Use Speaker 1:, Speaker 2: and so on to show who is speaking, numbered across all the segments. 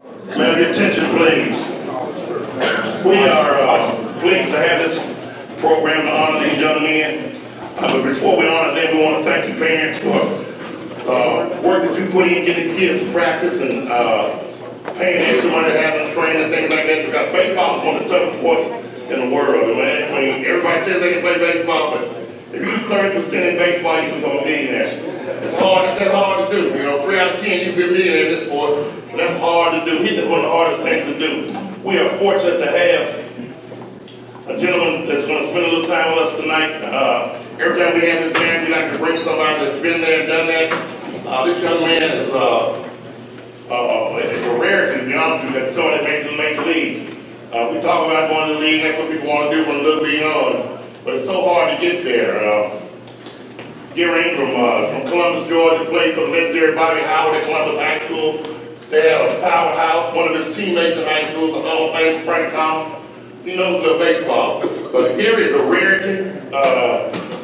Speaker 1: Man, your attention, please. We are pleased to have this program to honor these young men. But before we honor them, we want to thank you parents for work that you put in, getting these kids to practice and paying extra money to have them train and things like that. Because baseball is one of the toughest sports in the world, man. I mean, everybody says they can play baseball, but if you do 30% in baseball, you become a millionaire. It's hard. That's hard to do. You know, 3 out of 10, you can be a millionaire in this sport. But that's hard to do. Hitting is one of the hardest things to do. We are fortunate to have a gentleman that's going to spend a little time with us tonight. Every time we have this band, we like to bring somebody that's been there and done that. This young man is it's a rarity, to be honest with you, that somebody makes the major leagues. We talk about going to the league, that's what people want to do from a little league on. But it's so hard to get there. Gary from Columbus, Georgia, played for the legendary Bobby Howard at Columbus High School. They had a powerhouse. One of his teammates in high school, the Hall of Fame, Frank Thomas. He knows the baseball. But Gary is a rarity.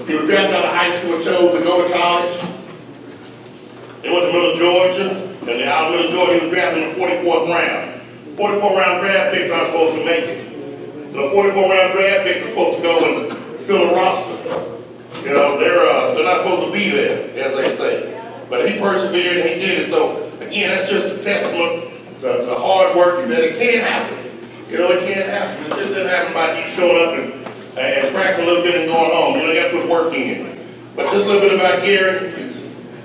Speaker 1: He was drafted out of high school, chose to go to college. He went to Middle Georgia, and out of Middle Georgia, he was drafted in the 44th round. 44th round draft picks aren't supposed to make it. The 44th round draft picks are supposed to go and fill a roster. You know, they're not supposed to be there, as they say. But he persevered and he did it. So again, that's just a testament to the hard work that it can happen. You know, it can happen. It just doesn't happen by you showing up and practicing a little bit and going home. You know, you got to put work in. But just a little bit about Gary. He's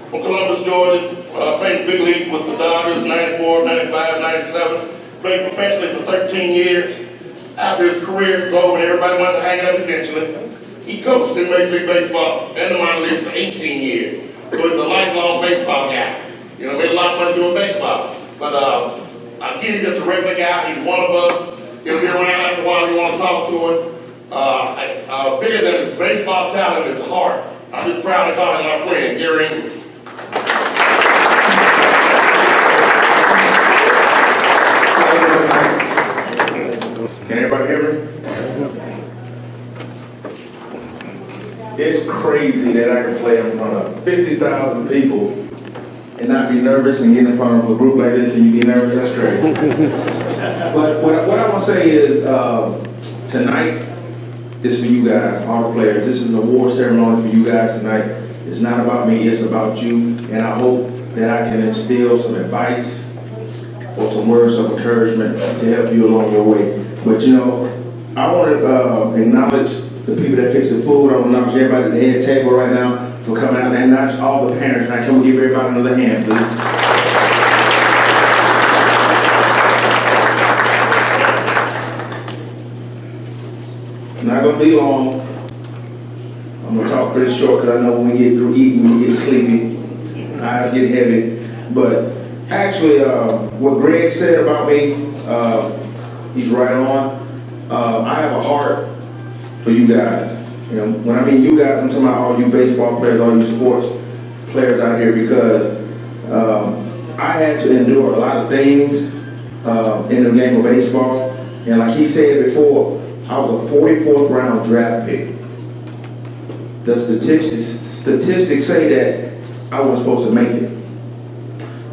Speaker 1: from Columbus, Georgia. Played big league with the Dodgers, 94, 95, 97. Played professionally for 13 years. After his career was over and everybody wanted to hang it up eventually, he coached in Major League Baseball and the minor leagues for 18 years. So he's a lifelong baseball guy. You know, made a lot of money doing baseball. But again, he's just a regular guy. He's one of us. He'll be around after a while. You want to talk to him. Bigger than his baseball talent is his heart. I'm just proud to call him my friend, Gary English.
Speaker 2: Can everybody hear me? It's crazy that I can play in front of 50,000 people and not be nervous and get in front of a group like this and you be nervous. That's crazy. But what I want to say is tonight is for you guys, all the players. This is an award ceremony for you guys tonight. It's not about me, it's about you. And I hope that I can instill some advice or some words of encouragement to help you along your way. But you know, I want to acknowledge the people that fix the food. I want to acknowledge everybody at the head table right now for coming out, and not all the parents. Now, can we give everybody another hand, please? Not going to be long. I'm going to talk pretty short because I know when we get through eating, we get sleepy, eyes get heavy. But actually, what Greg said about me, he's right on. I have a heart for you guys. You know, when I mean you guys, I'm talking about all you baseball players, all you sports players out here, because I had to endure a lot of things in the game of baseball. And like he said before, I was a 44th round draft pick. The statistics say that I was supposed to make it.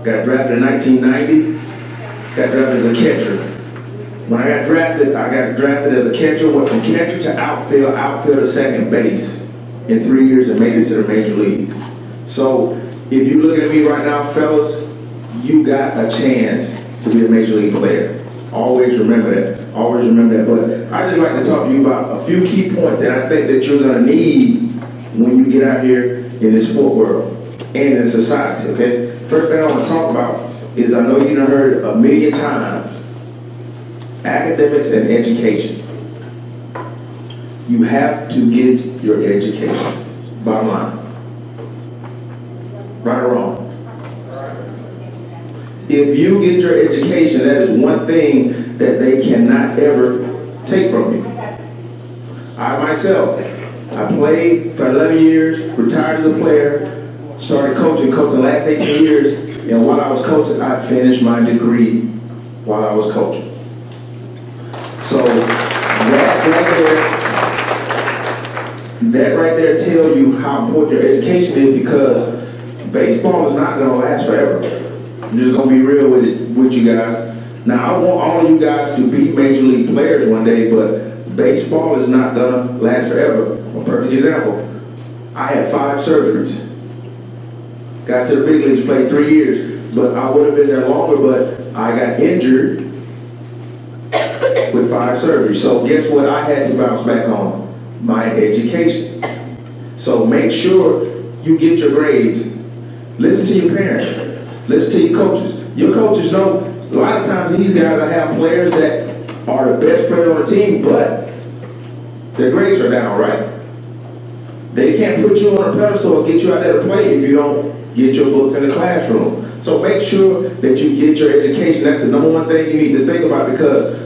Speaker 2: Got drafted in 1990, got drafted as a catcher. When I got drafted as a catcher, went from catcher to outfield to second base in 3 years and made it to the major leagues. So if you look at me right now, fellas, you got a chance to be a major league player. Always remember that. Always remember that. But I just like to talk to you about a few key points that I think that you're going to need when you get out here in this sport world and in society, okay? First thing I want to talk about is, I know you've heard a million times, academics and education. You have to get your education. Bottom line. Right or wrong? If you get your education, that is one thing that they cannot ever take from you. I myself, I played for 11 years, retired as a player, started coaching the last 18 years, and while I was coaching, I finished my degree while I was coaching. So that right there tells you how important your education is, because baseball is not going to last forever. I'm just going to be real with you guys. Now, I want all of you guys to be major league players one day, but baseball is not gonna last forever. A perfect example, I had 5 surgeries. Got to the big leagues, played 3 years, but I would have been there longer, but I got injured with 5 surgeries. So guess what I had to bounce back on? My education. So make sure you get your grades. Listen to your parents. Listen to your coaches. Your coaches know a lot of times these guys have players that are the best player on the team, but their grades are down, right? They can't put you on a pedestal or get you out there to play if you don't get your books in the classroom. So make sure that you get your education. That's the number one thing you need to think about, because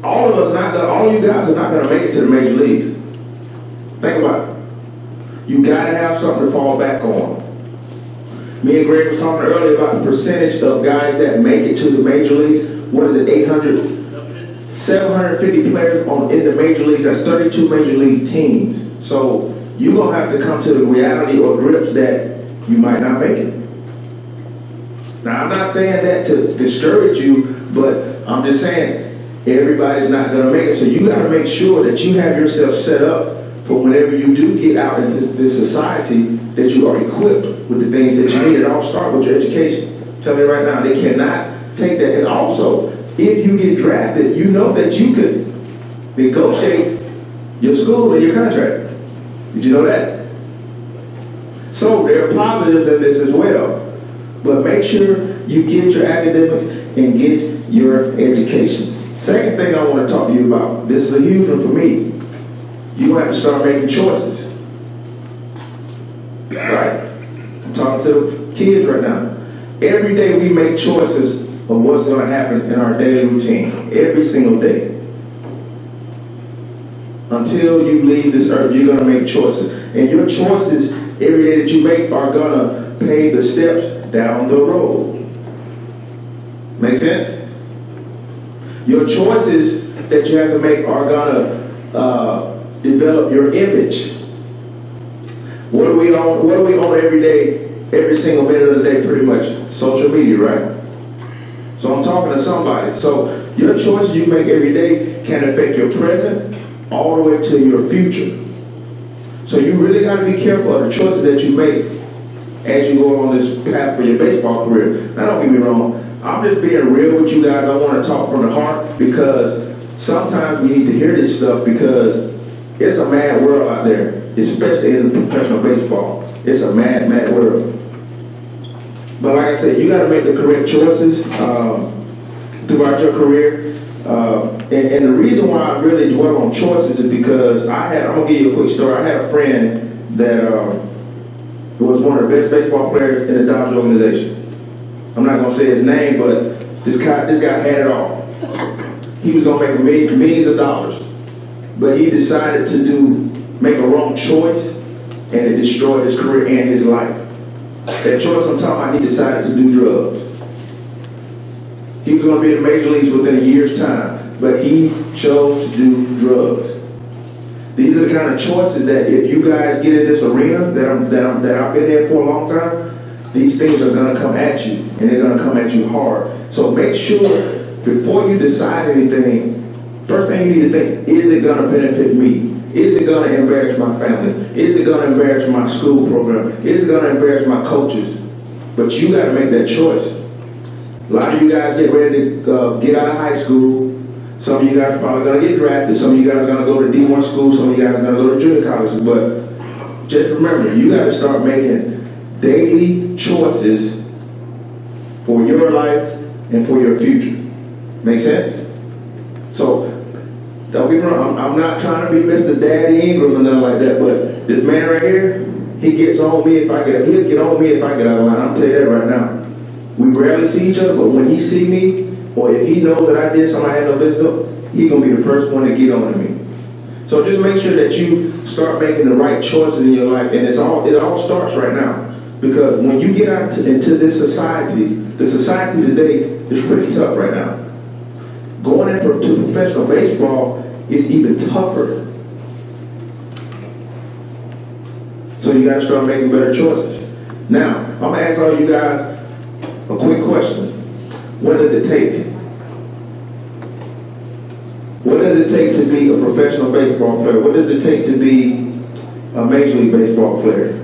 Speaker 2: all of you guys are not going to make it to the major leagues. Think about it. You got to have something to fall back on. Me and Greg was talking earlier about the percentage of guys that make it to the major leagues. What is it, 750 players in the major leagues. That's 32 major league teams. So you're going to have to come to the reality or grips that you might not make it. Now, I'm not saying that to discourage you, but I'm just saying everybody's not going to make it. So you got to make sure that you have yourself set up for whenever you do get out into this society, that you are equipped with the things that you need. It all starts with your education. Tell me right now, they cannot take that. And also, if you get drafted, you know that you could negotiate your school and your contract. Did you know that? So there are positives in this as well. But make sure you get your academics and get your education. Second thing I want to talk to you about, this is a huge one for me. You're going to have to start making choices. Right? I'm talking to kids right now. Every day we make choices of what's going to happen in our daily routine. Every single day. Until you leave this earth, you're going to make choices. And your choices every day that you make are going to pave the steps down the road. Make sense? Your choices that you have to make are going to develop your image. What do we own every day, every single minute of the day, pretty much? Social media, right? So I'm talking to somebody. So your choices you make every day can affect your present all the way to your future. So you really got to be careful of the choices that you make as you go on this path for your baseball career. Now, don't get me wrong. I'm just being real with you guys. I want to talk from the heart, because sometimes we need to hear this stuff, because it's a mad world out there, especially in professional baseball. It's a mad, mad world. But like I said, you got to make the correct choices throughout your career. And the reason why I really dwell on choices is because I'm going to give you a quick story. I had a friend that was one of the best baseball players in the Dodgers organization. I'm not going to say his name, but this guy had it all. He was going to make millions of dollars. But he decided to make a wrong choice, and it destroyed his career and his life. That choice I'm talking about, he decided to do drugs. He was going to be in the major leagues within a year's time, but he chose to do drugs. These are the kind of choices that if you guys get in this arena that I've been in for a long time, these things are going to come at you, and they're going to come at you hard. So make sure before you decide anything, first thing you need to think, is it going to benefit me? Is it going to embarrass my family? Is it going to embarrass my school program? Is it going to embarrass my coaches? But you got to make that choice. A lot of you guys get ready to get out of high school. Some of you guys are probably going to get drafted. Some of you guys are going to go to D1 school. Some of you guys are going to go to junior colleges. But just remember, you got to start making daily choices for your life and for your future. Make sense? So, don't be wrong, I'm not trying to be Mr. Daddy Ingram or nothing like that, but this man right here, he gets on me he'll get on me if I get out of line. I'll tell you that right now. We rarely see each other, but when he see me, or if he knows that I did something I had no business, he's going to be the first one to get on to me. So just make sure that you start making the right choices in your life, and it all starts right now. Because when you get out into this society, the society today is pretty tough right now. Going into professional baseball is even tougher. So you got to start making better choices. Now, I'm going to ask all you guys a quick question. What does it take What does it take to be a professional baseball player? What does it take to be a Major League Baseball player?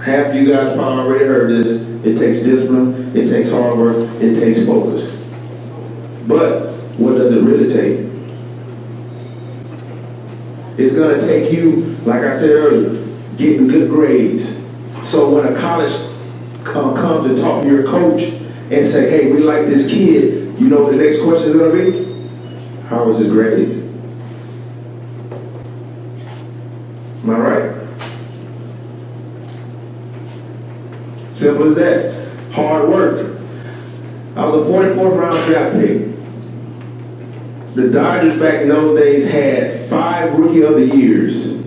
Speaker 2: Half of you guys probably already heard this. It takes discipline, it takes hard work, it takes focus. But what does it really take? It's going to take you, like I said earlier, getting good grades. So when a college comes and talk to your coach and say, hey, we like this kid, you know what the next question is going to be? How was his grades? Am I right? Simple as that. Hard work. I was a 44th round draft pick. The Dodgers back in those days had 5 Rookie of the Years.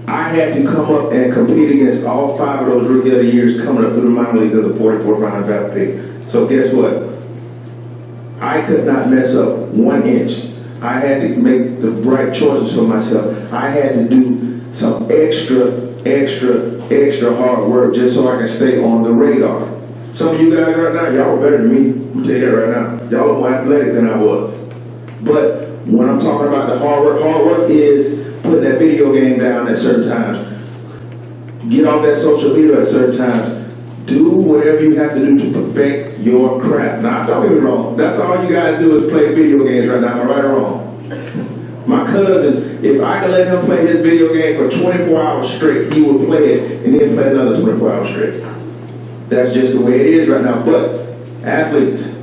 Speaker 2: I had to come up and compete against all 5 of those Rookie of the Years coming up through the minor leagues as a 44th round draft pick. So guess what? I could not mess up 1 inch. I had to make the right choices for myself. I had to do some extra hard work just so I can stay on the radar. Some of you guys right now, y'all are better than me. I'm gonna tell you that right now. Y'all are more athletic than I was. But when I'm talking about the hard work is putting that video game down at certain times. Get off that social media at certain times. Do whatever you have to do to perfect your craft. Now, don't get me wrong. That's all you guys do is play video games right now. Am I right or wrong? My cousin, if I could let him play his video game for 24 hours straight, he would play it and then play another 24 hours straight. That's just the way it is right now. But athletes,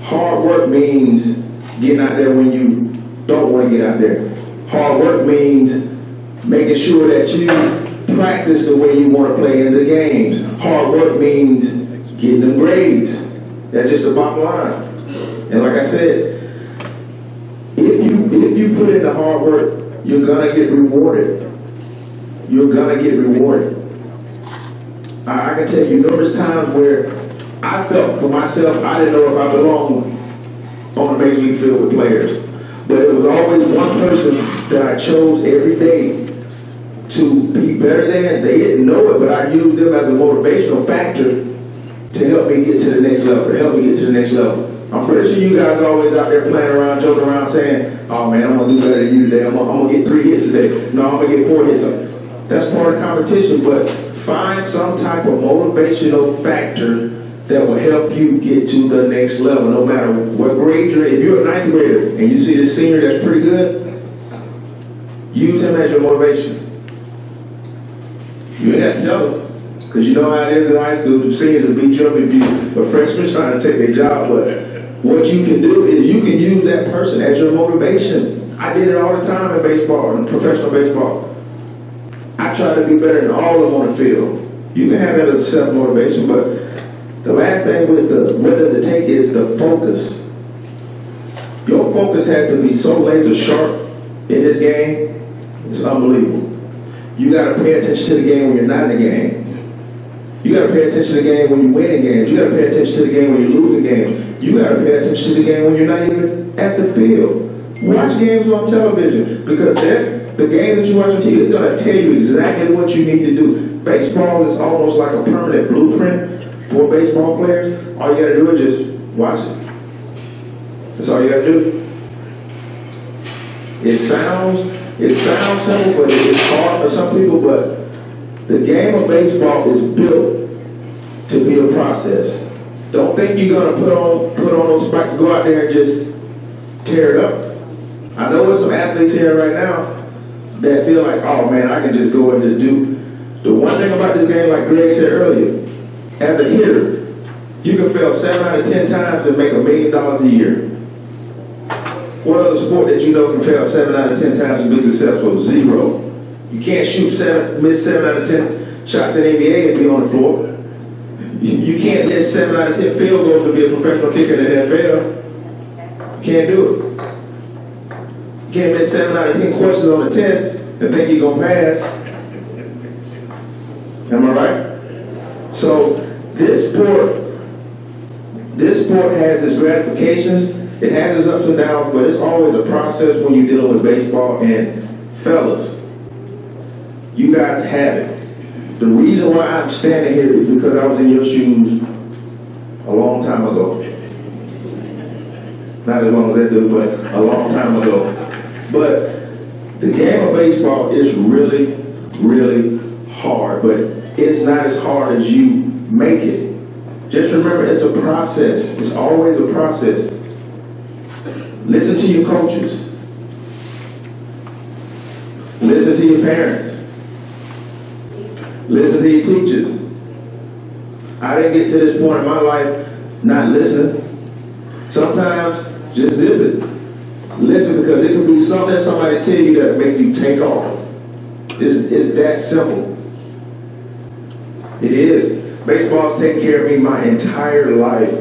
Speaker 2: hard work means getting out there when you don't want to get out there. Hard work means making sure that you practice the way you want to play in the games. Hard work means getting them grades. That's just the bottom line. And like I said, if you put in the hard work, you're gonna get rewarded. You're gonna get rewarded. I can tell you numerous times where I felt for myself I didn't know if I belonged on the major league field with players. But it was always one person that I chose every day to be better than. They didn't know it, but I used them as a motivational factor to help me get to the next level, I'm pretty sure you guys are always out there playing around, joking around, saying, oh man, I'm going to do better than you today. I'm going to get 3 hits today. No, I'm going to get 4 hits. That's part of competition, but find some type of motivational factor that will help you get to the next level, no matter what grade you're in. If you're a 9th grader and you see this senior that's pretty good, use him as your motivation. You ain't got to tell them, because you know how it is in high school. The seniors will beat you up if you a freshman trying to take their job. But what you can do is you can use that person as your motivation. I did it all the time in baseball, in professional baseball. I try to be better than all of them on the field. You can have that as self-motivation, but the last thing with the what does it take is the focus. Your focus has to be so laser sharp in this game, it's unbelievable. You got to pay attention to the game when you're not in the game. You got to pay attention to the game when you're winning games. You got to pay attention to the game when you're losing games. You got to pay attention to the game when you're not even at the field. Watch games on television, because the game that you watch on TV is going to tell you exactly what you need to do. Baseball is almost like a permanent blueprint for baseball players. All you got to do is just watch it. That's all you got to do. It sounds simple, but it's hard for some people. But the game of baseball is built to be a process. Don't think you're gonna put on those spikes, go out there and just tear it up. I know there's some athletes here right now that feel like, oh man, I can just go and just do. The one thing about this game, like Greg said earlier, as a hitter, you can fail 7 out of 10 times and make $1 million a year. What other sport that you know can fail 7 out of 10 times and be successful? 0. You can't miss 7 out of 10 shots in the NBA and be on the floor. You can't miss 7 out of 10 field goals to be a professional kicker in the NFL. You can't do it. You can't miss 7 out of 10 questions on the test and think you're going to pass. Am I right? So this sport has its gratifications. It has its ups and downs, but it's always a process when you're dealing with baseball. And fellas, you guys have it. The reason why I'm standing here is because I was in your shoes a long time ago. Not as long as that dude, but a long time ago. But the game of baseball is really, really hard, but it's not as hard as you make it. Just remember, it's a process. It's always a process. Listen to your coaches. Listen to your parents. Listen to your teachers. I didn't get to this point in my life not listening. Sometimes, just zip it. Listen, because it could be something that somebody tell you that make you take off. It's that simple. It is. Baseball's taken care of me my entire life.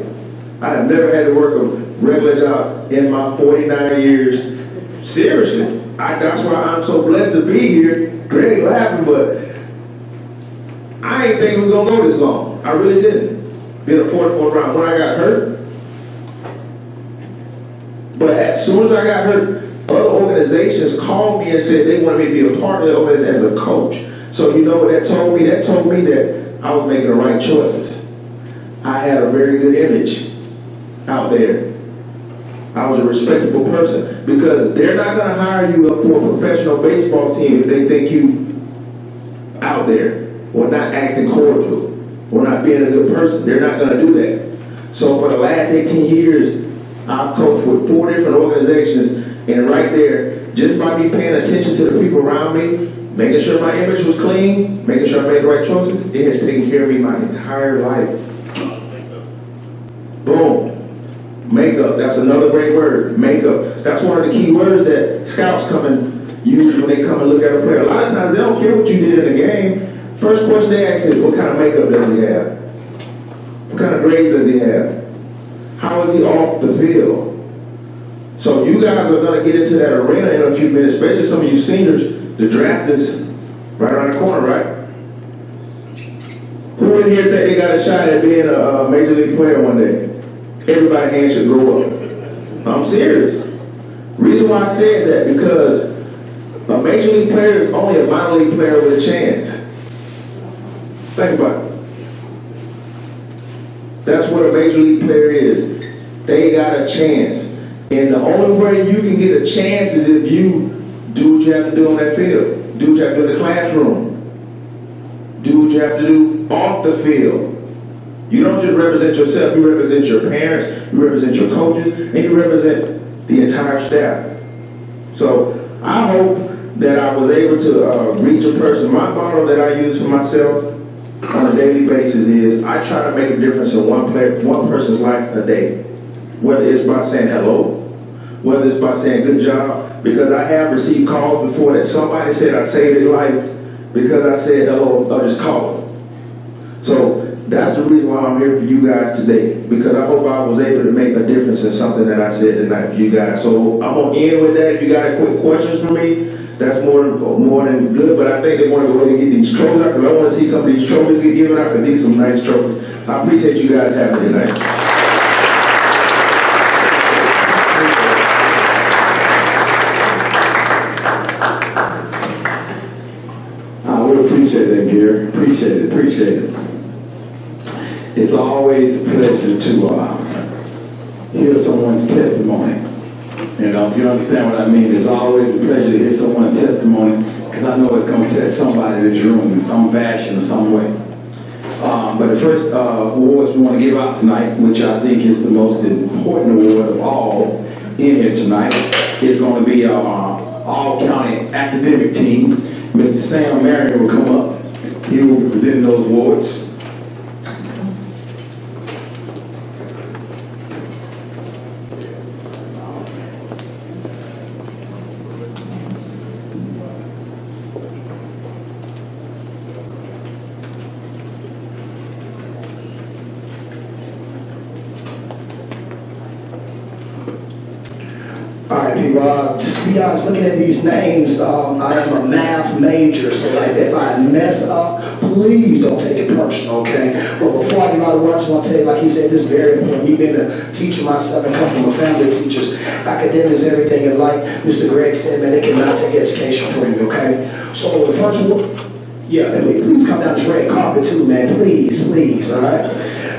Speaker 2: I have never had to work a regular job in my 49 years. Seriously. That's why I'm so blessed to be here. Greg laughing, but I didn't think it was going to go this long. I really didn't. Being a 44th round. When I got hurt, but as soon as I got hurt, other organizations called me and said they wanted me to be a part of the organization as a coach. So you know what that told me? That told me that I was making the right choices. I had a very good image out there. I was a respectable person because they're not going to hire you up for a professional baseball team if they think you out there or not acting cordial or not being a good person. They're not going to do that. So for the last 18 years, I've coached with 4 different organizations, and right there, just by me paying attention to the people around me, making sure my image was clean, making sure I made the right choices, it has taken care of me my entire life. Boom. Makeup, that's another great word, makeup. That's one of the key words that scouts come and use when they come and look at a player. A lot of times they don't care what you did in the game. First question they ask is, what kind of makeup does he have? What kind of grades does he have? How is he off the field? So you guys are going to get into that arena in a few minutes, especially some of you seniors. The draft is right around the corner, right? Who in here think they got a shot at being a major league player one day? Everybody's hand should go up. I'm serious. Reason why I said that, because a major league player is only a minor league player with a chance. Think about it. That's what a major league player is. They got a chance. And the only way you can get a chance is if you do what you have to do on that field. Do what you have to do in the classroom. Do what you have to do off the field. You don't just represent yourself, you represent your parents, you represent your coaches, and you represent the entire staff. So I hope that I was able to reach a person. My motto that I use for myself on a daily basis is I try to make a difference in one person's life a day. Whether it's by saying hello, whether it's by saying good job, because I have received calls before that somebody said I saved their life because I said hello, or just call them. So that's the reason why I'm here for you guys today, because I hope I was able to make a difference in something that I said tonight for you guys. So I'm going to end with that. If you got any quick questions for me, that's more than good, but I think they want to go ahead and get these trophies out, because I want to see some of these trophies get given out, because these are some nice trophies. I appreciate you guys having me tonight.
Speaker 3: Appreciate that, Gary. Appreciate it. It's always a pleasure to hear someone's testimony. You know, if you understand what I mean, it's always a pleasure to hear someone's testimony, because I know it's going to touch somebody in this room in some fashion or some way. But the first awards we want to give out tonight, which I think is the most important award of all in here tonight, is going to be our all-county academic team. Mr. Sam Marion will come up. He will be presenting those awards.
Speaker 4: All right, people, just to be honest, looking at these names, I am a math major, so like if I mess up, please don't take it personal, okay? But before I give out a word, I just want to tell you, like he said, this is very important. Me being a teacher myself and come from a family of teachers, academics, everything, and like Mr. Greg said, man, they cannot take education from you, okay? So the first one, yeah, and please come down this red carpet too, man, please, all right?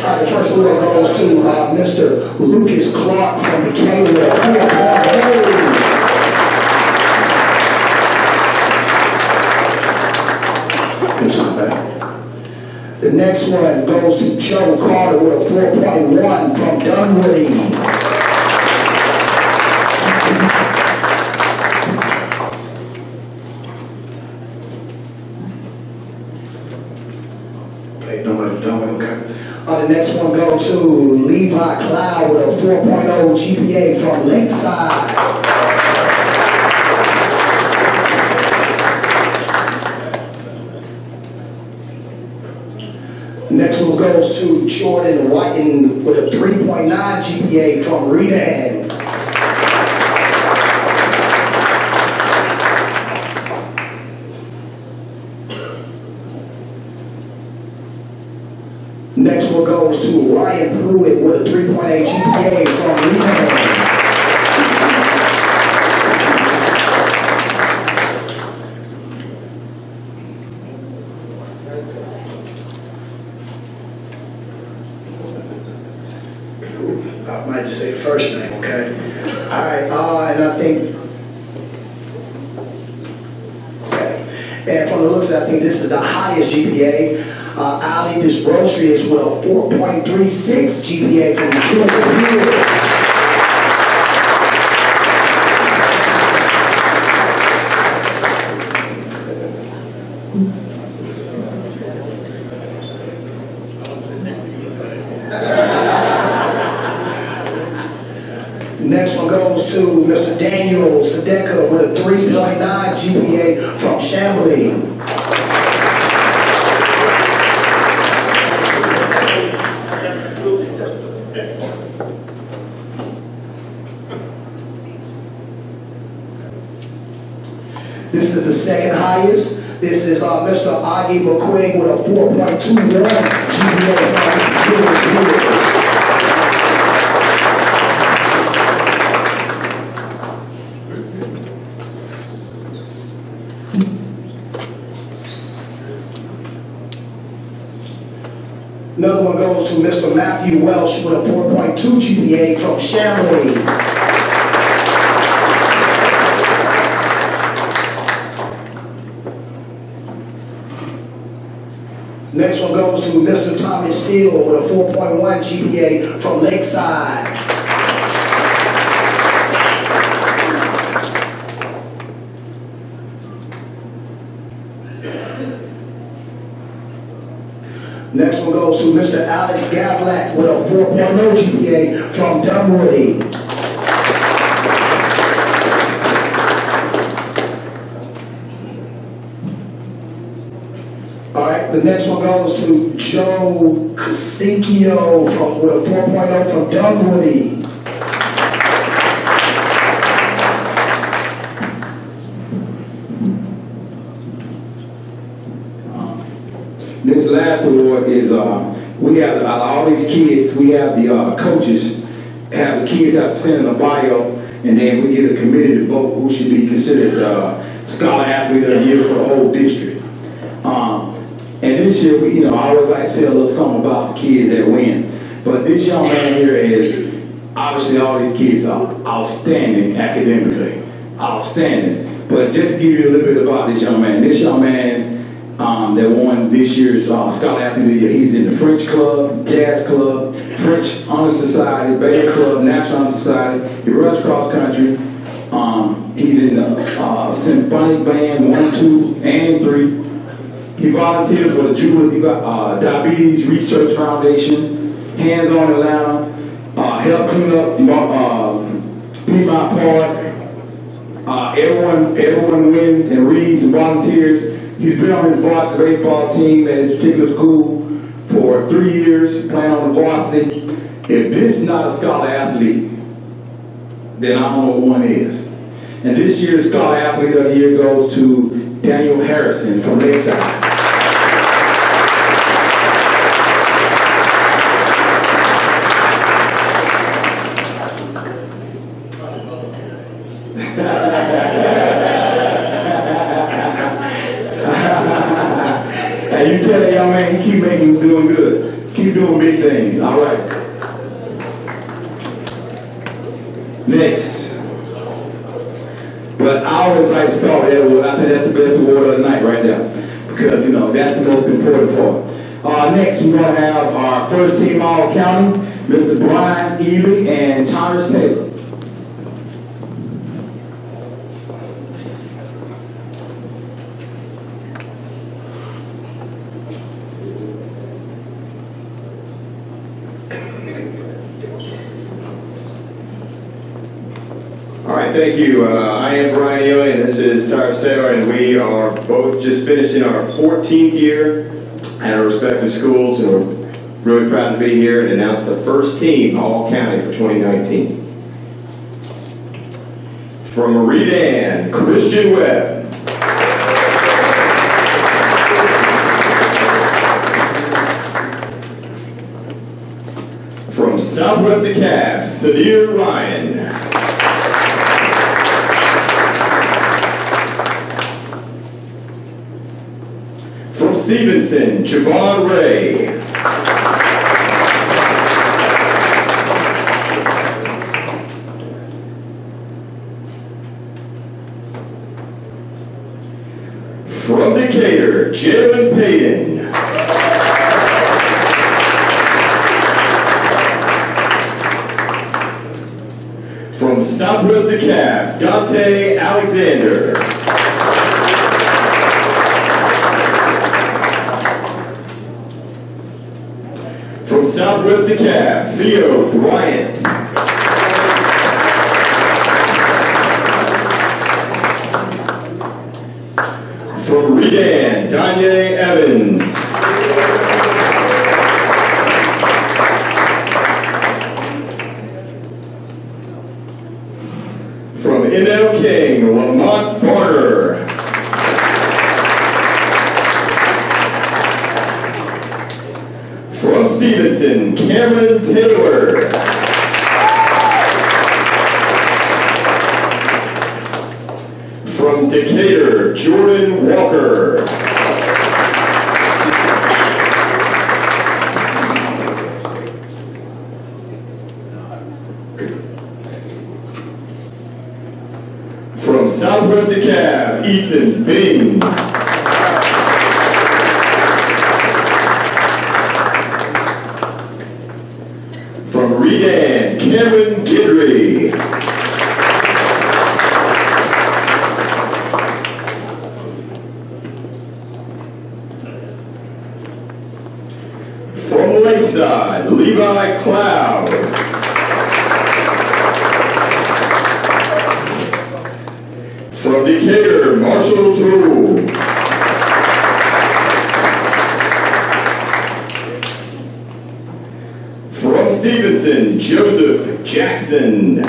Speaker 4: The first award goes to Mr. Lucas Clark from DeKalb with a 4.0. Good job, man. The next one goes to Joe Carter with a 4.1 from Dunwoody. Okay, nobody done, okay. The next one goes to Levi Cloud with a 4.0 GPA from Lakeside. Next one goes to Jordan Whiten with a 3.9 GPA from Redan. Next one goes to Ryan Pruitt with a 3.8 GPA from Redan. I might just say the first name, okay? All right, and I think, okay. And from the looks, I think this is the highest GPA. Ali, this grocery is with a 4.36 GPA from Junior Hills. Next one goes to Mr. Daniel Sadeka with a 3.9 GPA from Chambly. This is the second highest. This is Mr. Augie McQuaig with a 4.21 GPA from Junior Hills. Another one goes to Mr. Matthew Welsh with a 4.2 GPA from Chambly. Next one goes to Mr. Tommy Steele with a 4.1 GPA from Lakeside. Next one goes to Mr. Alex Gavlak with a 4.0 GPA from Dunwoody. All right, the next one goes to Joe Casikio with a 4.0 from Dunwoody.
Speaker 3: This last award is, we have all these kids, we have the coaches, have the kids have to send in a bio, and then we get a committee to vote who should be considered Scholar Athlete of the Year for the whole district. And this year, I always like to say a little something about the kids that win. But this young man here is, obviously all these kids are outstanding academically, outstanding. But just to give you a little bit about this young man. This young man that won this year's Scholar Athlete of the Year, he's in the French Club, Jazz Club, French Honor Society, Baylor Club, National Honor Society. He runs cross country. He's in the Symphonic Band 1, 2, and 3. He volunteers for the Juvenile Diabetes Research Foundation, Hands on Atlanta, help clean up Piedmont Park. Everyone wins and reads and volunteers. He's been on his varsity baseball team at his particular school for 3 years, playing on the varsity. If this is not a Scholar Athlete, then I don't know what one is. And this year's Scholar Athlete of the Year goes to Daniel Harrison from Lakeside. And you tell that young man, he keep making him doing good. Keep keep doing big things. All right. Next. But I always like to start with that award. I think that's the best award of the night right now. Because, that's the most important part. Next, we're going to have our first team All-County, Mr. Brian Ely and Thomas Taylor.
Speaker 5: All right, thank you. I am Brian Ely, and this is Tyrus Taylor, and we are both just finishing our 14th year at our respective schools, and we're really proud to be here and announce the first team All-County for 2019. From Redan, Christian Webb. From Southwest DeKalb, Sadir Ryan. From Stevenson, Javon Ray. From Decatur, Jalen Payton. From Southwest DeKalb, Dante Alexander. From Southwest DeKalb, Theo Bryant. From Redan, Danye Evans. From ML King, Lamont Barner. From Stevenson, Cameron Taylor. From Decatur, Jordan Walker. From Southwest DeKalb, Eason Bing. From Redan, Cameron Gidry. From Lakeside, Levi Cloud. From Decatur, Marshall Toole. From Stevenson, Joseph Jackson.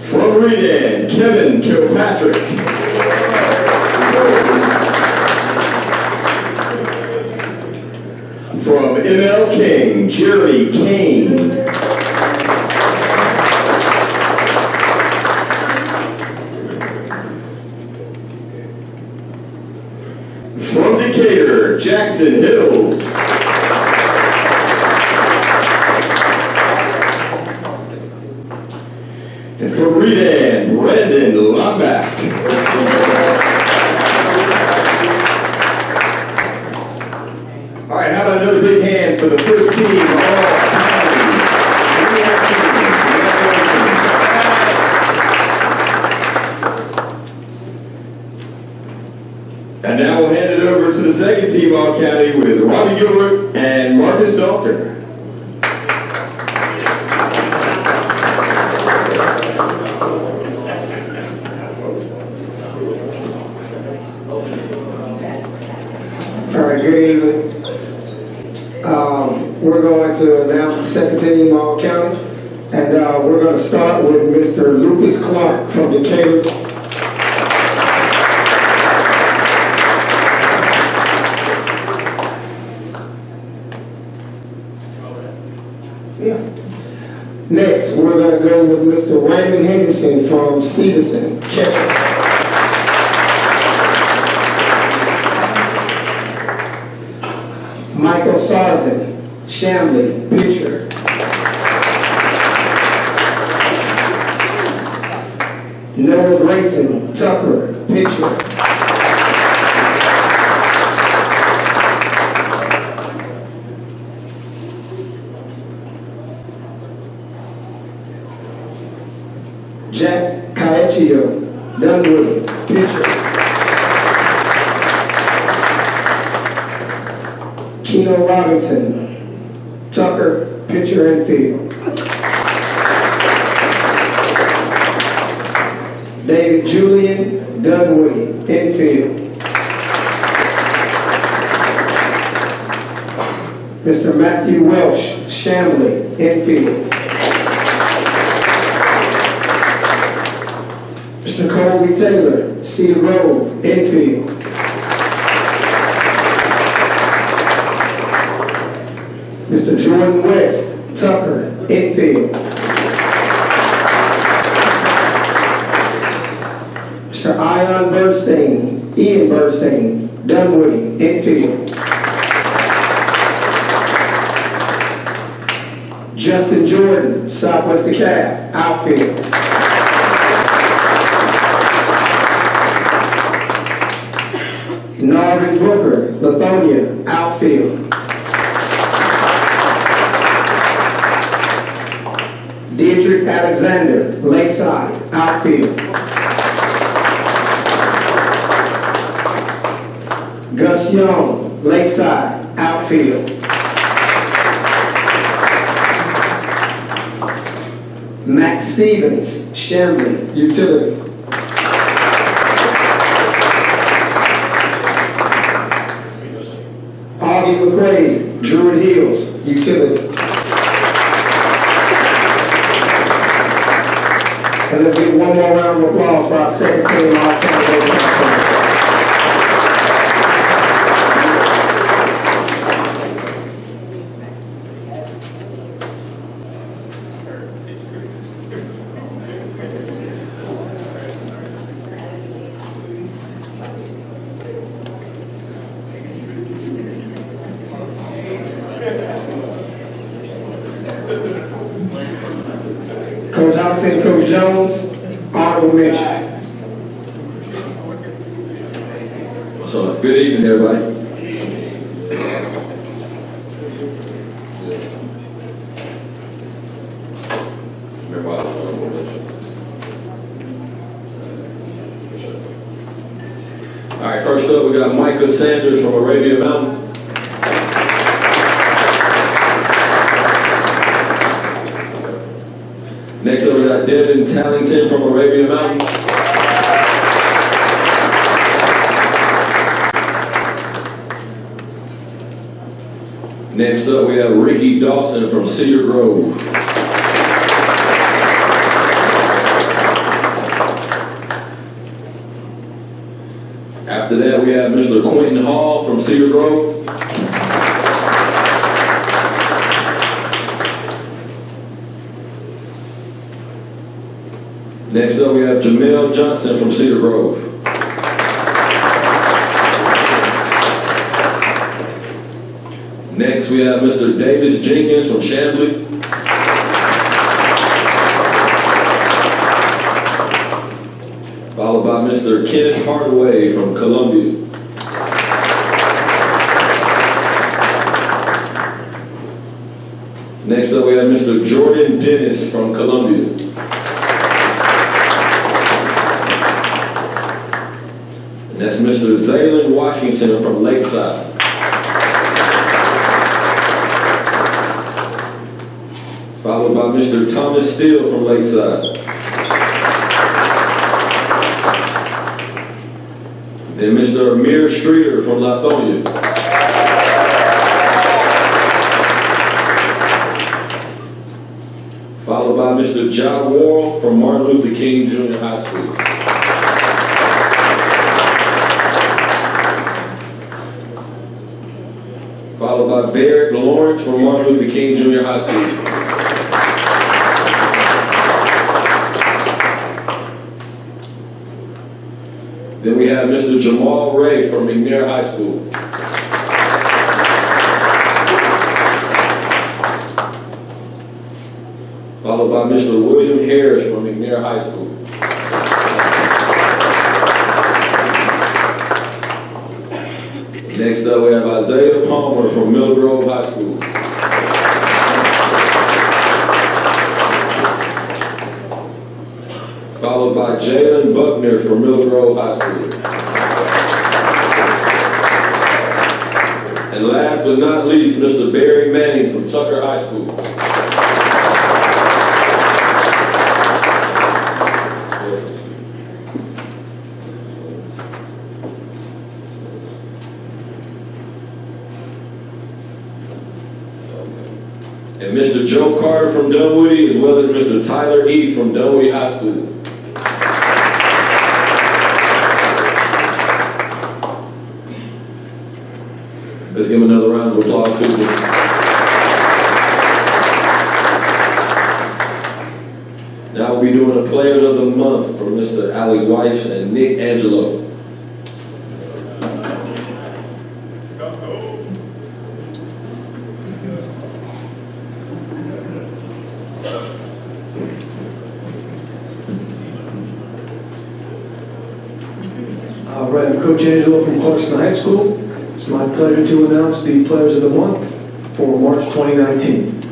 Speaker 5: From Redan, Kevin Kilpatrick. From ML King, Jeremy Kane. From Decatur, Jackson Hills. And from Redan, Brandon Lombach. All right, how about another big hand for the first team All-County? And now we'll hand it over to the second team All-County with Robbie Gilbert and Marcus Salter.
Speaker 6: All right, good evening. We're going to announce the second team All-County, and we're going to start with Mr. Lucas Clark from Decatur. Next, we're going to go with Mr. Raymond Henderson from Stevenson, catcher. Michael Sarzen, Shamley, pitcher. Noah Grayson, Tucker, pitcher. Jack Caetio, Dunwoody, pitcher. Keno Robinson, Tucker, pitcher and field. David Julian, Dunwoody, infield. Mr. Matthew Welsh, Shamley, infield. Mr. Colby Taylor, Cedar Grove, infield. Mr. Jordan West, Tucker, infield. Mr. Ian Burstein, Dunwoody, infield. Justin Jordan, Southwest DeKalb, outfield. Norman Booker, Lithonia, outfield. Dietrich Alexander, Lakeside, outfield. Gus Young, Lakeside, outfield. Max Stevens, Shamley, utility. Augie McQuaid, Druid Hills, utility. And let's give one more round of applause for our second team, all candidates. Coach Hobson, Coach Jones, honorable mention.
Speaker 7: So, good evening, everybody. All right, first up, we got Micah Sanders from Arabia Mountain. Next up, we got Devin Tallington from Arabia Mountain. Next up, we have Ricky Dawson from Cedar Grove. After that, we have Mr. Quentin Hall from Cedar Grove. Next up, we have Jamel Johnson from Cedar Grove. Next, we have Mr. Davis Jenkins from Chamblee. Followed by Mr. Kenneth Hardaway from Columbia. Next up, we have Mr. Jordan Dennis from Columbia. And that's Mr. Zaylen Washington from Lakeside. Followed by Mr. Thomas Steele from Lakeside. Then Mr. Amir Streeter from Lithonia. Followed by Mr. John Worrell from Martin Luther King Junior High School. Followed by Barrett Lawrence from Martin Luther King Junior High School. Then we have Mr. Jamal Ray from McNair High School. followed by Mr. William Harris from McNair High School. Next up, we have Isaiah Palmer from Mill Grove High School. Followed by Jalen Buckner from Mill Grove High School. And last but not least, Mr. Barry Manning from Tucker High School. And Mr. Joe Carter from Dunwoody, as well as Mr. Tyler E. from Dunwoody High School. Let's give him another round of applause, people. Now we'll be doing the Players of the Month from Mr. Alex Weiss and Nick Angelo.
Speaker 8: All right, I'm Coach Angelo from Clarkston High School. It's my pleasure to announce the Players of the Month for March 2019.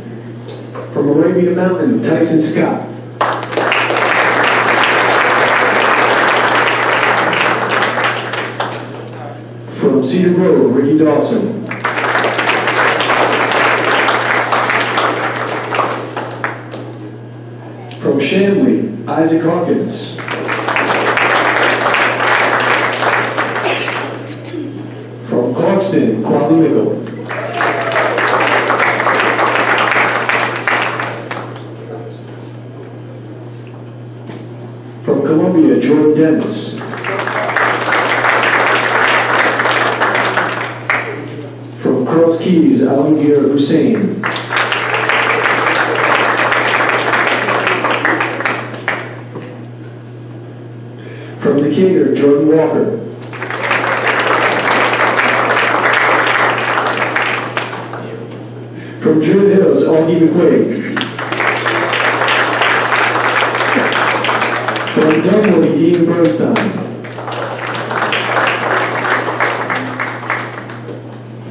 Speaker 8: From Arabian Mountain, Tyson Scott. From Cedar Grove, Ricky Dawson. From Shanley, Isaac Hawkins. From Clarkston, Quali Mickle. From Columbia, Jordan Dennis. From Cross Keys, Alamir Hussein. From Decatur, Jordan Walker. From Druid Hills, Augie McQuaid. From Dunwoody, Ian Bernstein.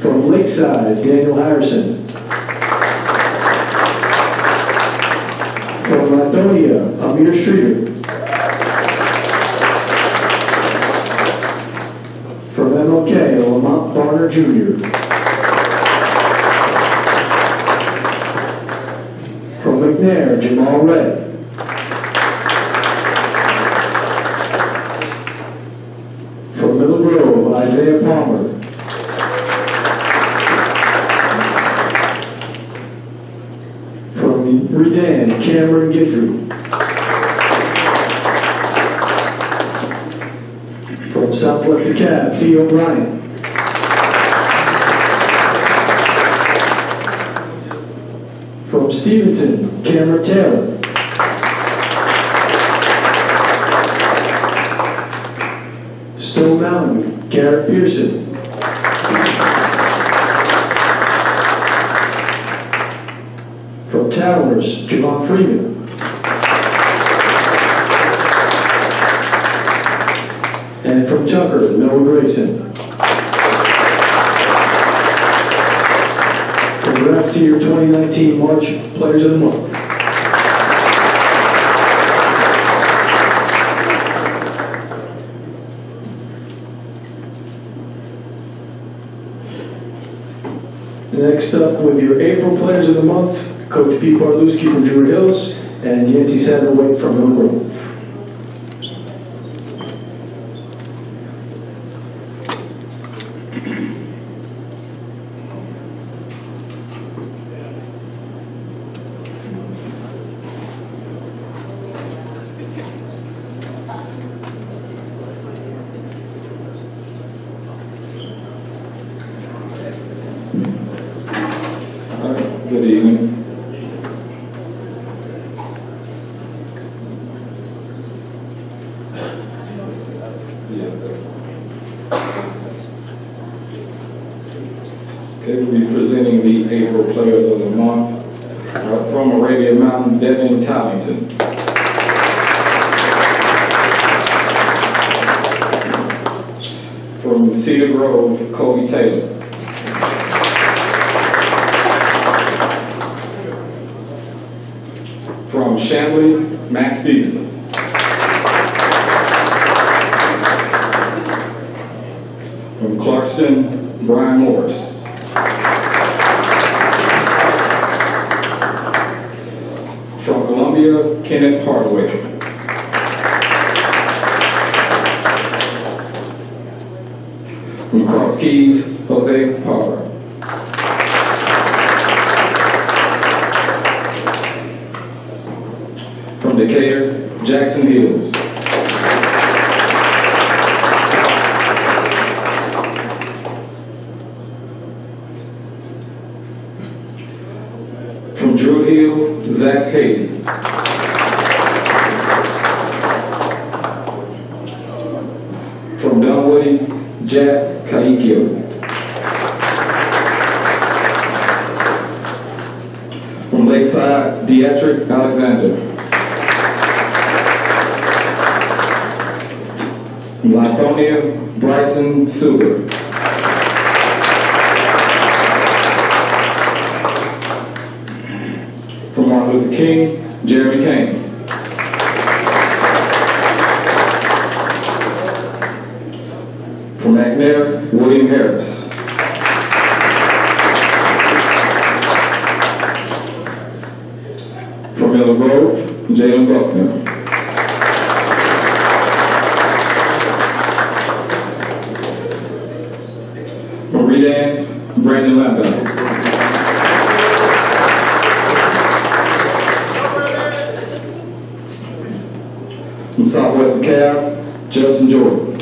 Speaker 8: From Lakeside, Daniel Harrison. From Lithonia, Amir Streeter. From MLK, Lamont Barner Jr. From McNair, Jamal Red. From Middle Grove, Isaiah Palmer. From Redan, Cameron Guidry. From Southwest DeKalb, Theo Bryant. From Stevenson, Cameron Taylor. Stone Mountain, Garrett Pearson. From Towers, Javon Freeman. And from Tucker, Noah Grayson. Congrats to your 2019 March Players of the Month. Next up with your April Players of the Month, Coach Pete Barlewski from Druid Hills and Yancey Satterwhite from Mill Grove.
Speaker 3: Good evening. Okay, we'll be presenting the April Players of the Month. From Arabia Mountain, Devin Tallington. From Cedar Grove, Kobe Taylor. From Chamblee, Max Stevens. From Clarkston, Brian Morris. From Columbia, Kenneth Hardwick. From Cross Keys, Jose Potter. From Decatur, Jackson Hills. From Drew Hills, Zach Hayden. From Dunwoody, Jack Kaikio. From Lakeside, Dietrich Alexander. From Lithonia, Bryson Suber. From Martin Luther King, Jeremy Kane. From McNair, William Harris. From Miller Grove, Jalen Buckner. From Redan, Brandon Lambert. From Southwest DeKalb, Justin Jordan.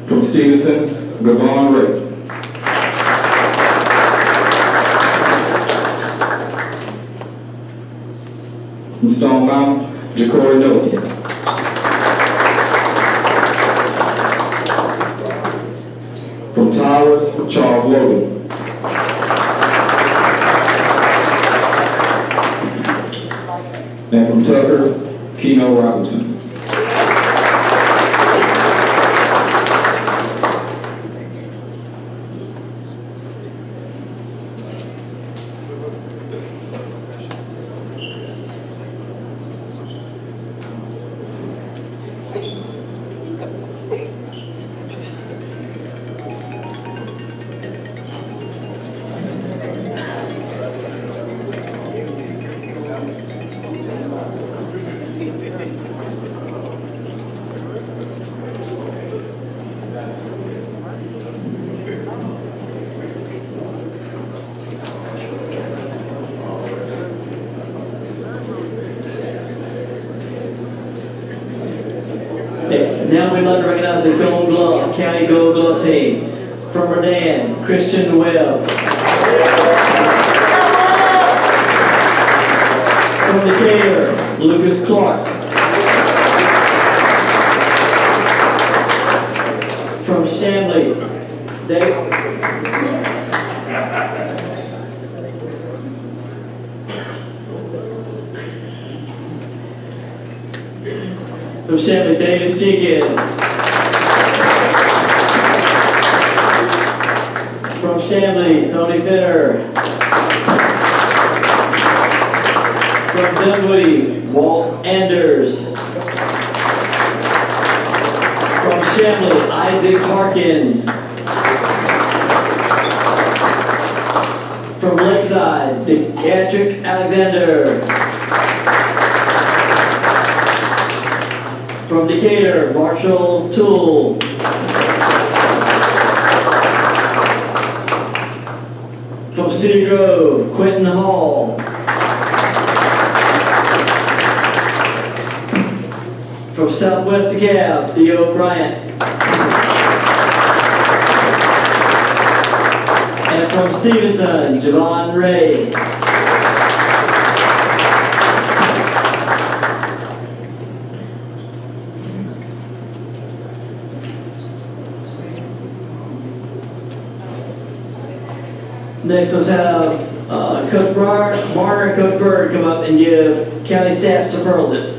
Speaker 3: From Stevenson, Gavon Ray. From Stone Mountain, Ja'Cory Nolan. From Towers, Charles Logan. And from Tucker, Keno Robinson.
Speaker 9: Now we'd like to recognize the Gold Glove, County Gold Glove team. From Redan, Christian Webb. From Decatur, Lucas Clark. From Chamblee, Dave. From Chamblee, Davis Jenkins. From Chamblee, Tony Finner. From Dunwoody, Walt Anders. From Chamblee, Isaac Harkins. From Lakeside, Dietrich Alexander. From Decatur, Marshall Toole. From Cedar Grove, Quentin Hall. From Southwest DeKalb, Theo Bryant. And from Stevenson, Javon Ray. Next, let's have Coach Barner and Coach Bird come up and give county stats superlatives.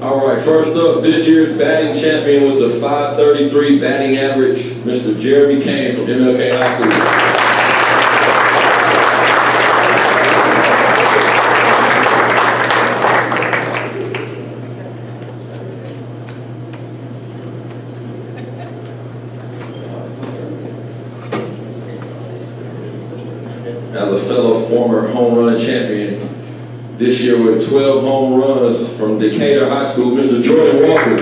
Speaker 7: All right, first up, this year's batting champion with the .533 batting average, Mr. Jeremy Kane from MLK High School. As a fellow former home run champion, this year with 12 home runs from DeKalb High School, Mr. Jordan Walker.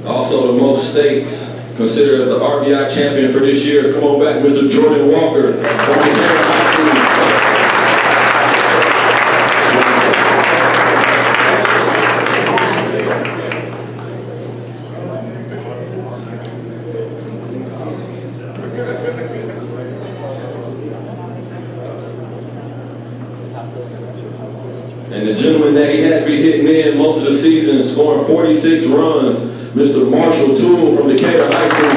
Speaker 7: Also the most stakes, considered as the RBI champion for this year. Come on back, Mr. Jordan Walker from DeKalb High School. And the gentleman that he had to be hitting in most of the season, scoring 46 runs, Mr. Marshall Toole from DeKalb High School.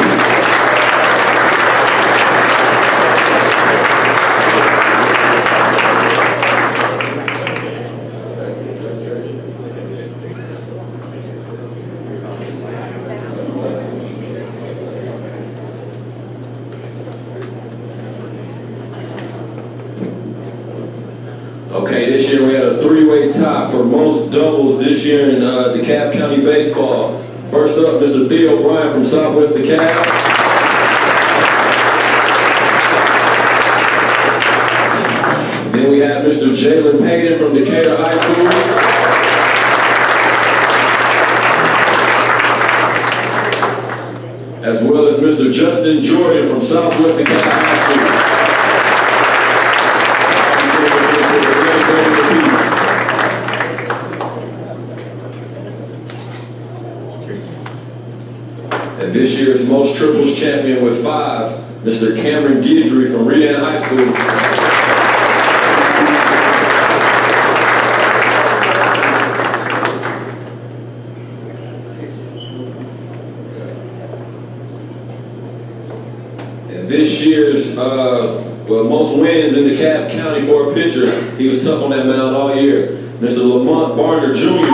Speaker 7: Okay, this year we had a three-way tie for most doubles this year in DeKalb County baseball. First up, Mr. Theo Bryan from Southwest DeKalb. Then we have Mr. Jalen Payton from DeKalb High School. As well as Mr. Justin Jordan from Southwest DeKalb High School. And this year's most triples champion with 5, Mr. Cameron Guidry from Redan High School. And this year's most wins in DeKalb County for a pitcher. He was tough on that mound all year. Mr. Lamont Barner Jr.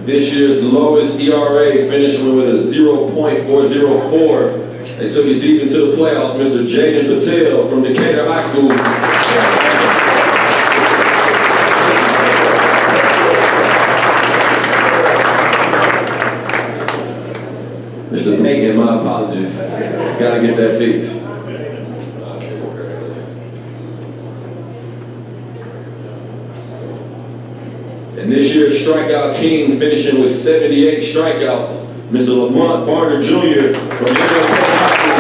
Speaker 7: This year's lowest ERA, finishing with a 0.404. They took it deep into the playoffs, Mr. Jaden Patel from DeKalb High School. Mr. Payton, my apologies. Gotta get that fixed. And this year's strikeout king, finishing with 78 strikeouts, Mr. Lamont Barner Jr. from MLK High School.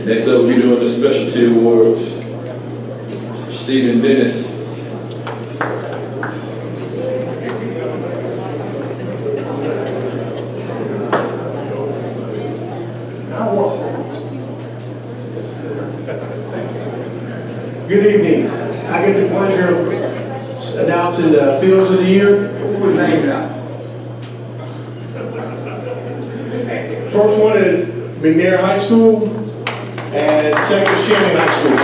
Speaker 7: Next up, we'll be doing the specialty awards. Stephen Dennis.
Speaker 10: Good evening. I get the pleasure of announcing the Fields of the Year. Who was named out? First one is McNair High School. and second is Shannon High School.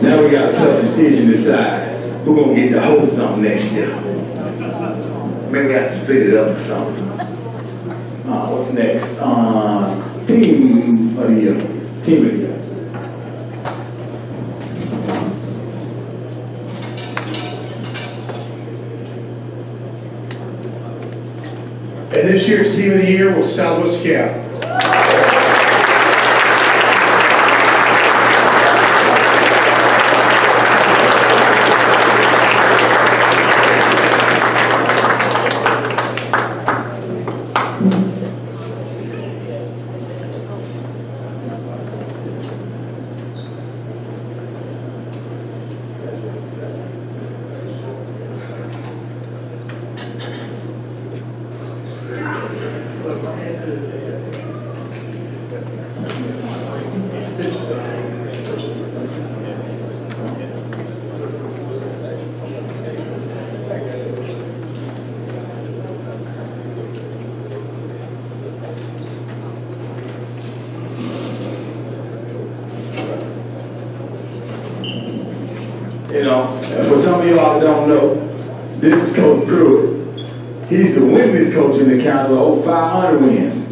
Speaker 3: Now we got a tough decision to decide. Who gonna get to hold something next year? Maybe we have to split it up or something. What's next? Team of the year. Team of the year.
Speaker 10: And this year's Team of the Year was Southwest DeKalb.
Speaker 3: You know, for some of y'all that don't know, this is Coach Pruitt. He's the winningest coach in the county with over 500 wins.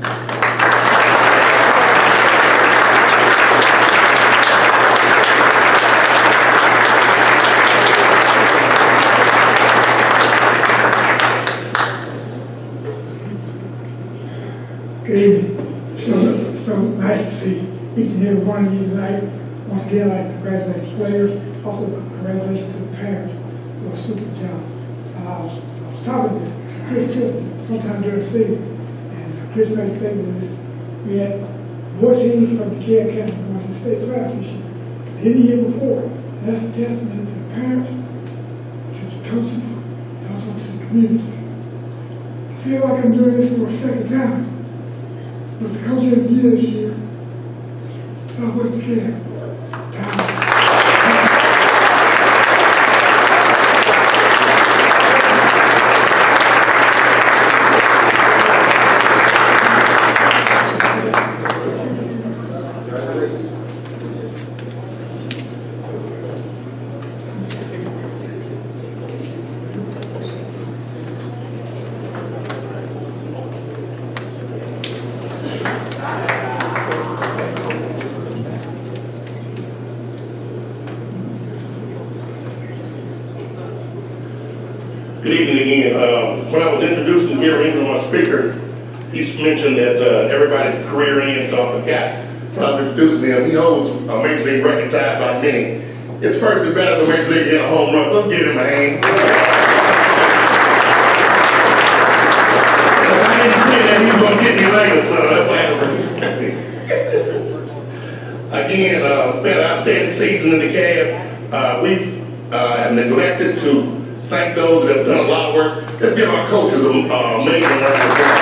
Speaker 11: Good evening. So nice to see each and every one of you tonight. Once again, I'd like to congratulate the players, also congratulations to the parents for a super job. I was talking to Chris sometime during the season, and Chris made a statement this. We had more teams from DeKalb County going to the state playoffs this year than any year before. And that's a testament to the parents, to the coaches, and also to the communities. I feel like I'm doing this for a second time. But the coach of the year this year, Southwest DeKalb.
Speaker 1: Good evening again. When I was introducing Gary Ingram, our speaker, he mentioned that everybody's career ends off the catch. When I was introducing him, he holds a Major League record tied by many. His first at bat in the Major League hit a home run, so let's give him a hand. I didn't say that he was going to get me later, so that's again, been an outstanding season in DeKalb. We have neglected to thank those that have done a lot of work. Let's give our coaches an amazing round of applause.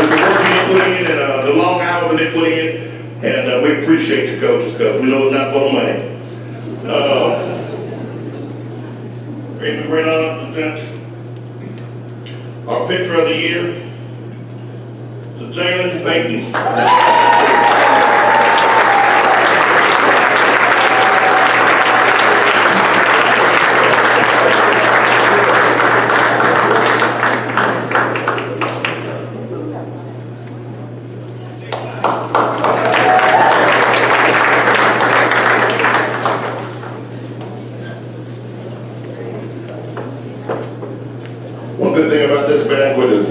Speaker 1: The work they put in and the long hours that they put in, and we appreciate you coaches because we know it's not for the money. Ready to bring on present our pitcher of the year, Jalen Payton. One good thing about this banquet is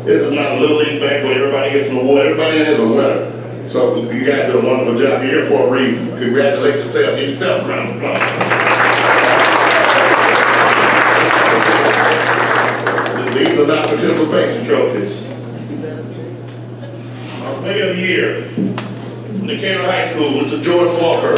Speaker 1: this is not a little league banquet. Everybody gets an award. Everybody in here is a winner. So you guys did a wonderful job. You're here for a reason. Congratulate yourself. Give yourself a round of applause. These are not participation trophies. Our player of the year. From DeKalb High School, Mr. Jordan Walker.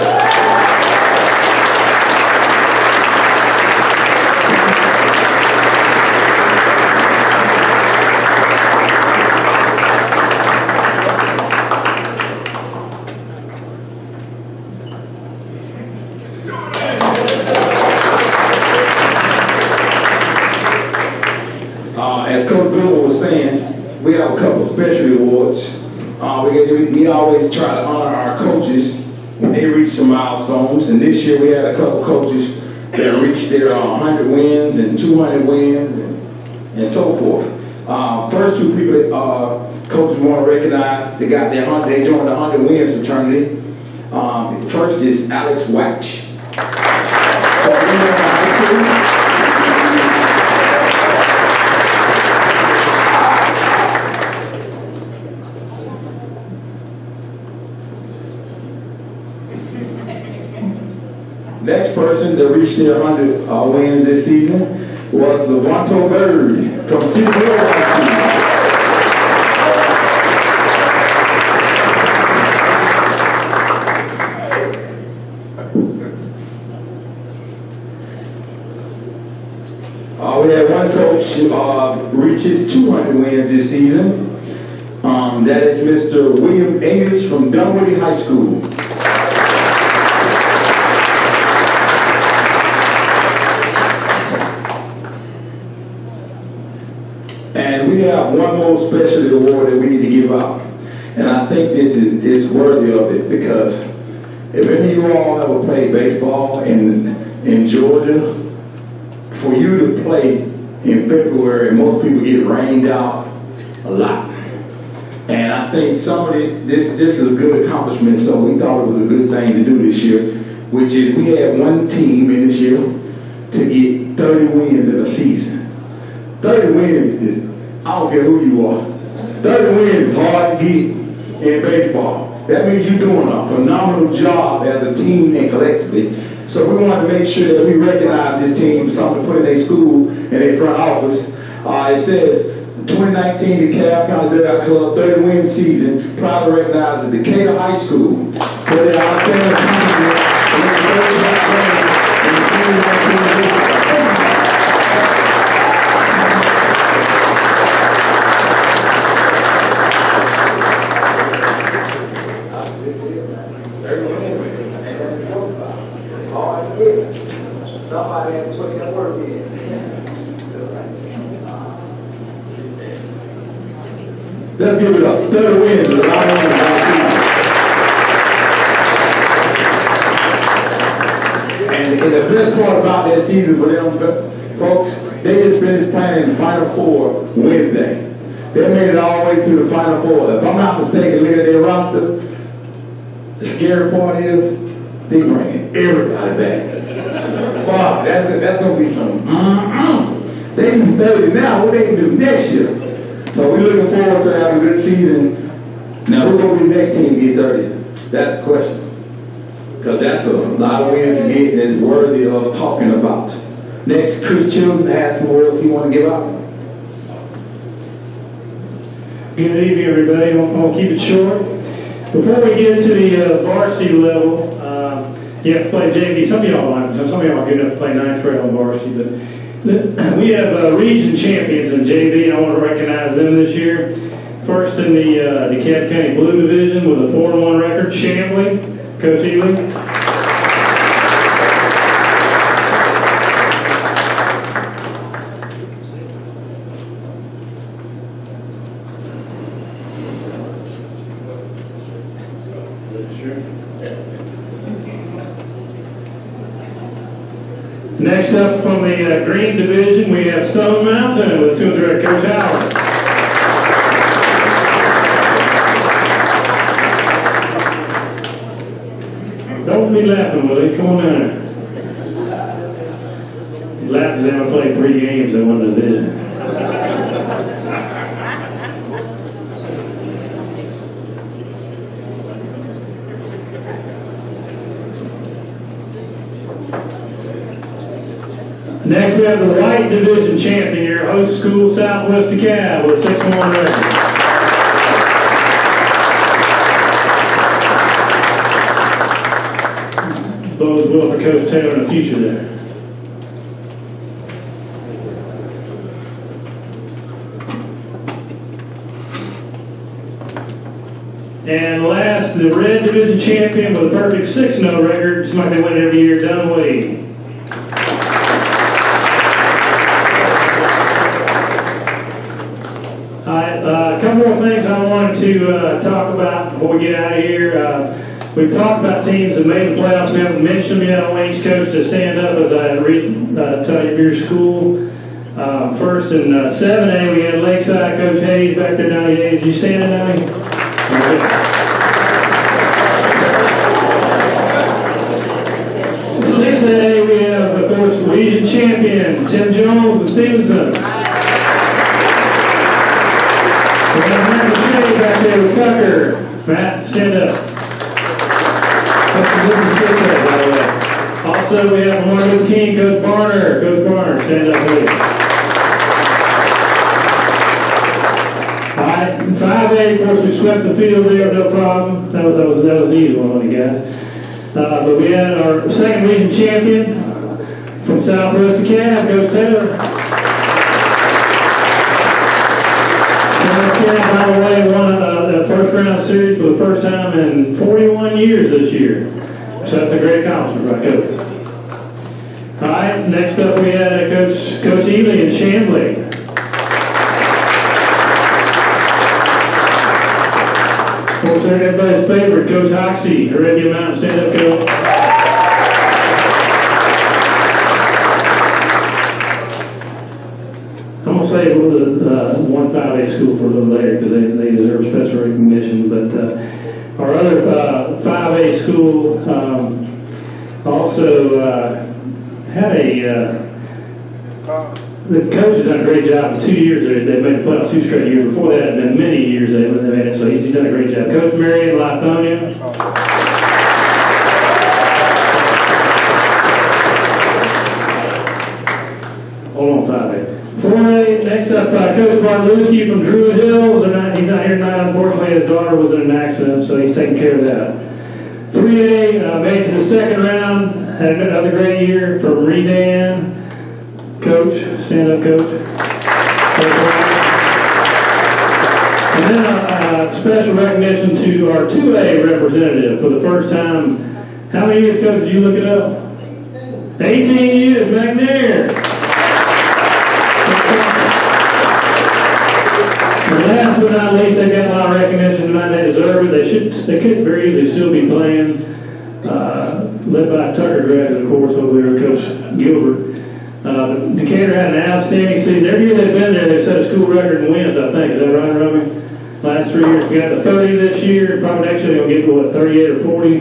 Speaker 3: As Coach Bill was saying, we have a couple of special awards. We always try to honor our coaches when they reach some milestones. And this year we had a couple of coaches that reached their 100 wins and 200 wins and so forth. First two people that coaches want to recognize, they joined the 100 wins fraternity. First is Alex Watch. Next person that reached their 100 wins this season was Levanto Bird from City Hill High School. We had one coach reaches 200 wins this season. That is Mr. William English from Dunwoody High School. And we have one more special award that we need to give out. And I think this is worthy of it, because if any of you all ever played baseball in Georgia, for you to play in February, most people get rained out a lot. And I think some of this is a good accomplishment, so we thought it was a good thing to do this year, which is we had one team in this year to get 30 wins in a season. 30 wins is, I don't care who you are, 30 wins is hard to get in baseball. That means you're doing a phenomenal job as a team and collectively. So we want to make sure that we recognize this team, something to put in their school and their front office. It says, 2019 DeKalb County Dugout Club 30-win season proudly recognizes DeKalb High School for their outstanding accomplishment in the 2019 Somebody has to put that work in. Let's give it up. 30 wins. And the best part about that season for them folks, they just finished playing the Final Four Wednesday. They made it all the way to the Final Four. If I'm not mistaken, look at their roster. The scary part is they bringing everybody back. Wow, that's gonna be some. They can do 30 now. What they can do next year? So we're looking forward to having a good season. Now who's gonna be the next team to get 30? That's the question. Because that's a lot of wins to get and it's worthy of talking about. Next, Chris Chilton has some words he want to give out.
Speaker 12: Good evening, everybody. I'm going to keep it short. Before we get to the varsity level, you have to play JV. Some of y'all are good enough to play ninth grade on varsity, but we have region champions in JV, and I want to recognize them this year. First in the DeKalb County Blue Division with a 4-1 record, Chambly, Coach Ely. Next up from the Green Division, we have Stone Mountain with Tools Director Coach Howard. Don't be laughing, Willie. Come on down. He's laughing because they haven't played 3 games in one division. Next, we have the White Division champion here, host school Southwest DeKalb with 6-1 record. bodes well for Coach Taylor in the future there. And last, the Red Division champion with a perfect 6-0 record. It's like they win every year, Dunway. A couple more things I wanted to talk about before we get out of here. We've talked about teams that made the playoffs. We haven't mentioned them yet. I want each coach to stand up as I tell you your school. First in 7A, we had Lakeside. Coach Hayes back there, 98. Did you stand up, Donnie? Okay. 6A, we have, of course, region champion Tim Jones of Stevenson. We have Matt Shea back there with Tucker. Matt, stand up. That's a good 6A, by the way. Also, we have Martin Luther King, Coach Barner. Coach Barner, stand up, please. All right, 5A, of course, we swept the field there, no problem. That was an easy one on you guys. But we had our second region champion from Southwest DeKalb, Coach Taylor. Southwest DeKalb, by the way, won a first-round series for the first time in 41 years this year. So that's a great accomplishment by Coach. All right, next up we had Coach Ely in Chamblee. Of course, everybody's favorite, Coach Hoxie, Arabia Mountain. Stand up, Coach. I'm going to save one 5A school for a little later because they deserve special recognition. But our other 5A school also had the coach has done a great job in 2 years. They made the playoffs 2 straight years. Before that, had been many years they made it, so he's done a great job. Coach Marion Lithonia. Hold on, 5A. 4A, next up, Coach Bartolewski from Druid Hills. He's not here tonight, unfortunately. His daughter was in an accident, so he's taking care of that. 3A made it to the second round. Had another great year from Redan. Coach, stand up, Coach. And then a special recognition to our 2A representative for the first time. How many years, Coach, did you look it up? 18 years, back there. And last but not least, they got a lot of recognition tonight. They deserve it. They could very easily still be playing. Led by Tucker graduate, of course, over there, Coach Gilbert. Decatur had an outstanding season. Every year they've been there, they've set a school record in wins, I think. Is that right, Robbie? Last 3 years. We got to 30 this year. Probably next year they'll get to, 38 or 40?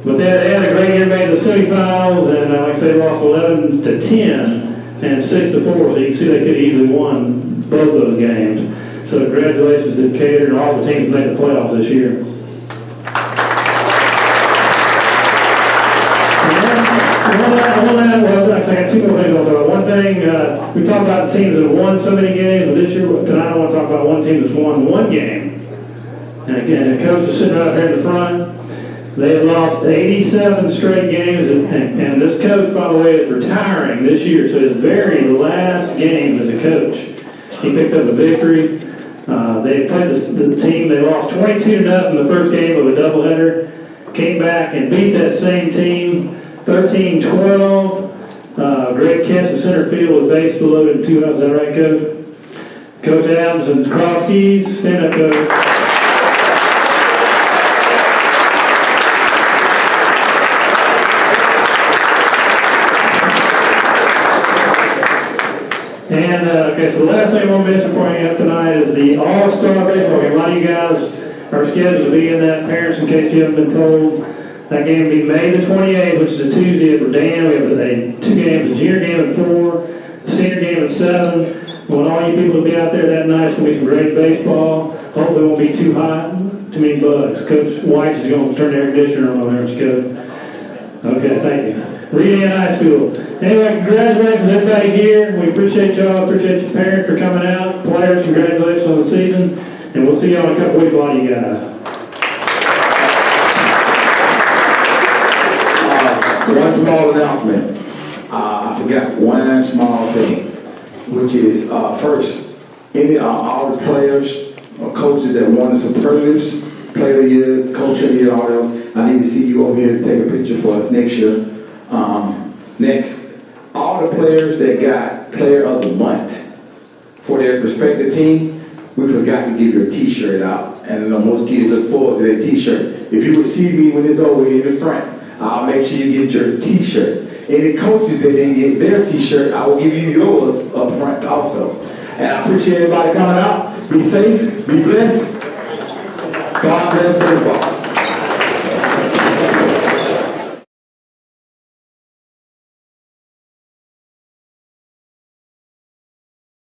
Speaker 12: But they had a great year, made the semifinals, and like I say, lost 11 to 10 and 6 to 4. So you can see they could have easily won both those games. So congratulations to Decatur and all the teams that made the playoffs this year. Well, I got 2 more things I'll talk about. One thing, we talked about the teams that have won so many games, but this year, tonight I want to talk about one team that's won 1 game. And again, the coach is sitting right here in the front. They have lost 87 straight games, and this coach, by the way, is retiring this year, so his very last game as a coach. He picked up a victory. They played the team, they lost 22-0 in the first game of a doubleheader, came back and beat that same team 13-12. Great catch in center field with base loaded 2 outs. Is that right, Coach? Coach Adams and cross keys. Stand up, Coach. And, okay, so the last thing I want to mention for you tonight is the All-Star Baseball game. A lot of you guys are scheduled to be in that, parents, in case you haven't been told. That game will be May the 28th, which is a Tuesday at Redan. We have 2 games, a junior game at 4, a senior game at 7. We want all you people to be out there that night. It's going to be some great baseball. Hopefully it won't be too hot, too many bugs. Coach White is going to turn the air conditioner on there, Coach. Okay, thank you. Redan High School. Anyway, congratulations everybody here. We appreciate y'all. Appreciate your parents for coming out. Players, congratulations on the season. And we'll see y'all in a couple weeks, a lot of you guys.
Speaker 3: One small announcement. I forgot one small thing, which is first, all the players or coaches that won the superlatives, player of the year, coach of the year, all them, I need to see you over here to take a picture for next year. Next, all the players that got player of the month for their respective team, we forgot to give your t-shirt out. And most kids look forward to that t-shirt. If you would see me when it's over in the front, I'll make sure you get your t-shirt. Any coaches that didn't get their t-shirt, I will give you yours up front also. And I appreciate everybody coming out. Be safe, be blessed. God bless baseball.